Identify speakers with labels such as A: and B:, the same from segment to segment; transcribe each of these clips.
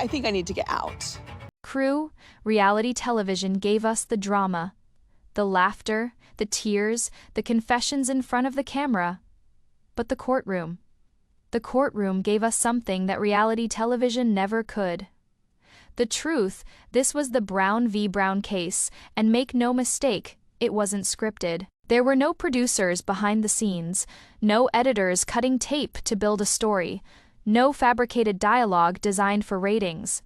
A: I think I need to get out.
B: Crew, reality television gave us the drama, the laughter, the tears, the confessions in front of the camera. But the courtroom. The courtroom gave us something that reality television never could. The truth, this was the Brown v. Brown case, and make no mistake, it wasn't scripted. There were no producers behind the scenes, no editors cutting tape to build a story, no fabricated dialogue designed for ratings.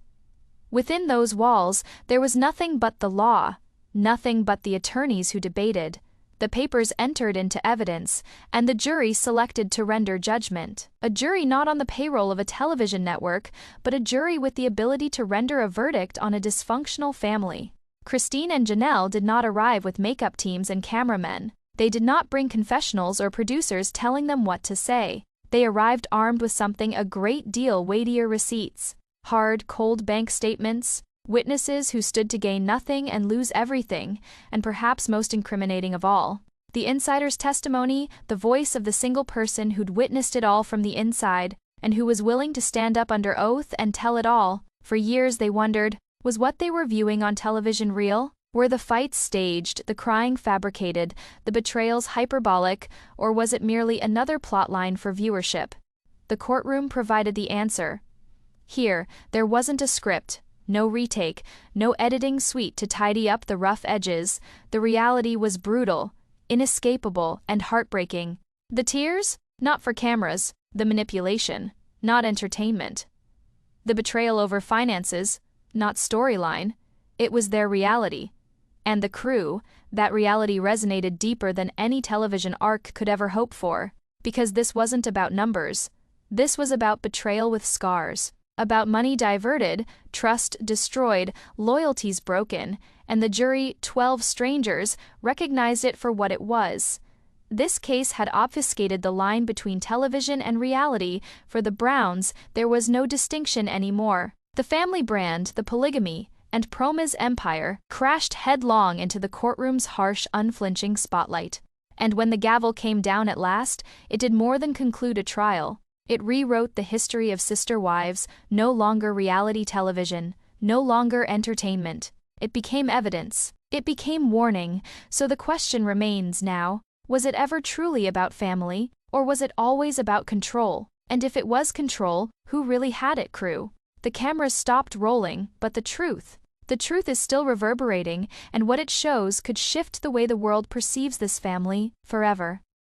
B: Within those walls, there was nothing but the law, nothing but the attorneys who debated. The papers entered into evidence, and the jury selected to render judgment. A jury not on the payroll of a television network, but a jury with the ability to render a verdict on a dysfunctional family. Christine and Janelle did not arrive with makeup teams and cameramen. They did not bring confessionals or producers telling them what to say. They arrived armed with something a great deal weightier: receipts. Hard, cold bank statements, witnesses who stood to gain nothing and lose everything, and perhaps most incriminating of all, the insider's testimony, the voice of the single person who'd witnessed it all from the inside, and who was willing to stand up under oath and tell it all. For years they wondered, was what they were viewing on television real? Were the fights staged, the crying fabricated, the betrayals hyperbolic, or was it merely another plotline for viewership? The courtroom provided the answer. Here, there wasn't a script, no retake, no editing suite to tidy up the rough edges. The reality was brutal, inescapable, and heartbreaking. The tears? Not for cameras. The manipulation? Not entertainment. The betrayal over finances? Not storyline. It was their reality. And the crew, that reality resonated deeper than any television arc could ever hope for. Because this wasn't about numbers. This was about betrayal with scars. About money diverted, trust destroyed, loyalties broken, and the jury, 12 strangers, recognized it for what it was. This case had obfuscated the line between television and reality. For the Browns, there was no distinction anymore. The family brand, the polygamy, and Proma's empire crashed headlong into the courtroom's harsh, unflinching spotlight. And when the gavel came down at last, it did more than conclude a trial. It rewrote the history of Sister Wives. No longer reality television, no longer entertainment. It became evidence. It became warning. So the question remains now, was it ever truly about family, or was it always about control? And if it was control, who really had it, crew? The cameras stopped rolling, but the truth is still reverberating, and what it shows could shift the way the world perceives this family forever.